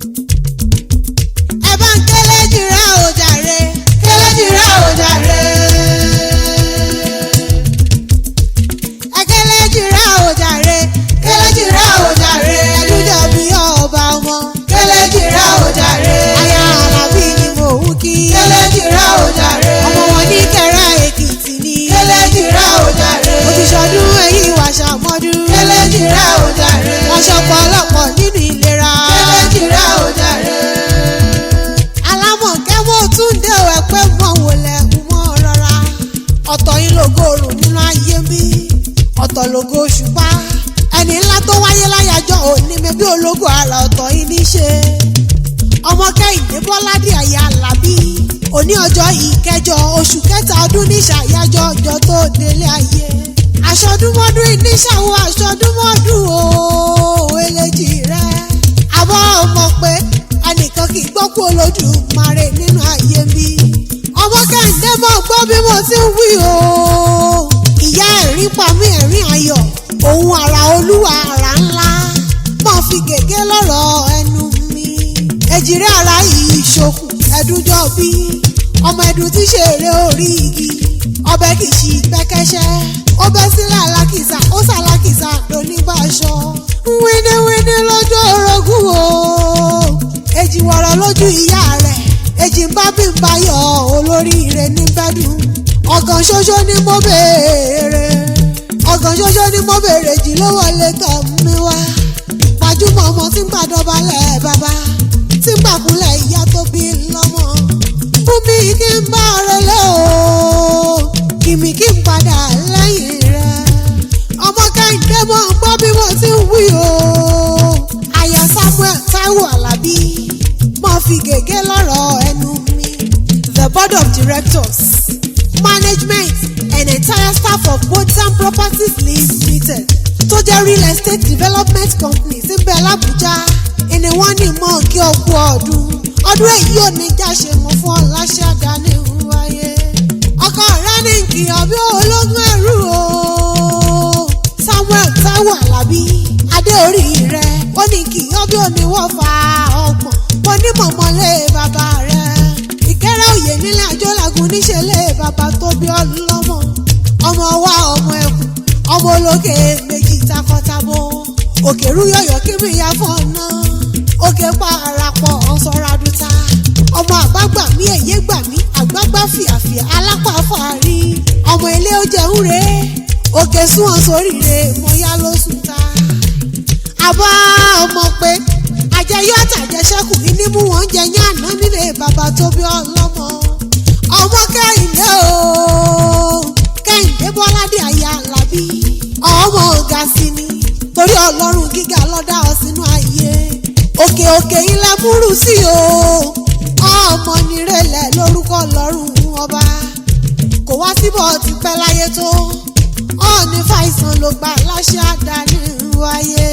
ẹ bá ń Kẹ́lẹ́jìrá o jàre, Kẹ́lẹ́jìrá o jàre. ẹ Kẹ́lẹ́jìrá o jàre, Kẹ́lẹ́jìrá o jàre. ẹdújọ bí ọba ọmọ, Kẹ́lẹ́jìrá o jàre. aya Àlàbí ni mò ń kí, Kẹ́lẹ́jìrá o jàre. ọmọ wọn ní Kẹ́rà Èkìtì ni, Kẹ́lẹ́jìrá o jàre. mo ti ṣọdún èyí wà ṣàmọ́dún, Kẹ́lẹ́jìrá o jàre. wọ́n ṣọpọ̀ ọlọ́pọ̀ nínú ìlera, Kẹ́lẹ́jìrá o jàre. Alámọ̀kẹ́ mo tún dé ẹ̀ pé mọ̀ wò lẹ́kùn mọ́ rọra. ọ̀tọ̀ yín lógo òrùn nínú ayé mi, ọ̀tọ̀ lógo òṣùpá. ẹni ńlá tó wáyé láyàjọ́ òní mi bí ológo àrà ọ̀tọ̀ yín ní ṣe. ọmọ Kẹ́hìndé Bọ́ládé aya Àlàbí, òní ọjọ́ ìkẹjọ oṣù kẹta ọdún ní ṣàyájọ́ ọjọ́ tó délé ayé. aṣọdúnmọ́dún ìníṣàwó aṣọdúnmọ́dún o Eléjìrẹ́. àbọ̀ ọmọ pé ẹnìkan kì í gbọ́kú Olódùmarè nínú ayé mi. ọmọ Kẹ́hìndé mọ̀ gbọ́ bí mo ti ń wí o. ìyá ẹ̀rín pa mí ẹ̀rín ayọ̀, òun àrà olúwa àrà ńlá. mọ̀ fi gègé lọ́rọ̀ ẹnu mi. Èjìrẹ́ ara yìí ṣokùn ẹ̀dúnjọ́ bí ọmọ ẹ̀dùn tí ṣeré orí igi. ọbẹ̀ kì í ṣí pẹ́kẹ́ṣẹ́, ó bẹ́ sílẹ̀ alákìsà, ó sàlákìsà lóníbàṣọ. wíníwíní lójú orogún o, èjì wọ̀rọ̀ lójú ìyá rẹ̀, èjì ń bá bí ń bayọ̀ olóríire ní bẹ́dùn. ọ̀gàn ṣoṣo ni mo béèrè, ọ̀gàn ṣoṣo ni mo béèrè, jì ló wọlé tọ̀ mí wá. gbajúmọ̀ ọmọ tí ń gbàdọ̀balẹ̀ bàbá, tí ń gbàkúnlẹ̀ ìyá tó bí lọ́mọ. fún mi kí n bá relé o, kìmí kí n padà lẹ́yìn rẹ̀. ọmọ Kẹ́hìndé mọ̀ gbọ́ bí mo ti ń wí o. aya Samuel Taiwo Àlàbí, mọ̀ fi gègé lọ́rọ̀ ẹnu mi. The board of directors, management and entire staff of Botan Properties Limited tó jẹ́ real estate development company sí bẹ́ẹ̀ l'Àbújá. ìní wọ́n ní mọ̀ kí ọkú ọdún èyí ò ní jáṣe mọ́ fún ọláṣẹ́ àdáni wáyé. ọkọ rẹ ní kìyàn bí ológun ẹrú o. Samuel Taiwo Àlàbí, adé orí rẹ ó ní kìyàn bí oníwọ̀fà ọgbọ̀n. mo ní mọ̀mọ́lé bàbá rẹ, Ìkẹ́rẹ́ òye nílẹ̀ Àjọlàgún níṣẹ́lẹ̀ bàbá tó bí ọlọ́mọ. ọmọ wa ọmọ ẹkùn, ọmọ olókè méjì takọtabo. òkèrú yọ̀yọ̀ kí mi yá fún ọ̀nà, òkè parapọ̀ ọ̀sọ̀radùta. ọmọ àbágbà mi èyí gbà mí, àgbàgbà fìàfìà alápá fàárí. ọmọ ilé ó jẹun rè é, òkè sún ọ̀ sóríire mo yá ló sùn ta. àbá ọmọ pé àjẹyọ àtàjẹsẹ́kù ní mú wọn jẹ yán àná nílé bàbá tó bí ọlọ́mọ. ọmọ Kẹ́hìndé o, Kẹ́hìndé Bọ́ládé aya Àlàbí. ọmọ ọ̀gá sí ni, torí Ọlọ́run gíga lọ́dá ọ sínú ayé. òkè òkè ilẹ̀ múrù sí o, ọmọ nírẹ̀lẹ̀ lórúkọ Ọlọ́run ọba. kò wá síbọ̀ ti pẹ́ láyé tó, ọ̀ọ́ni fàìsàn ló gbà láṣẹ àdáni wáyé.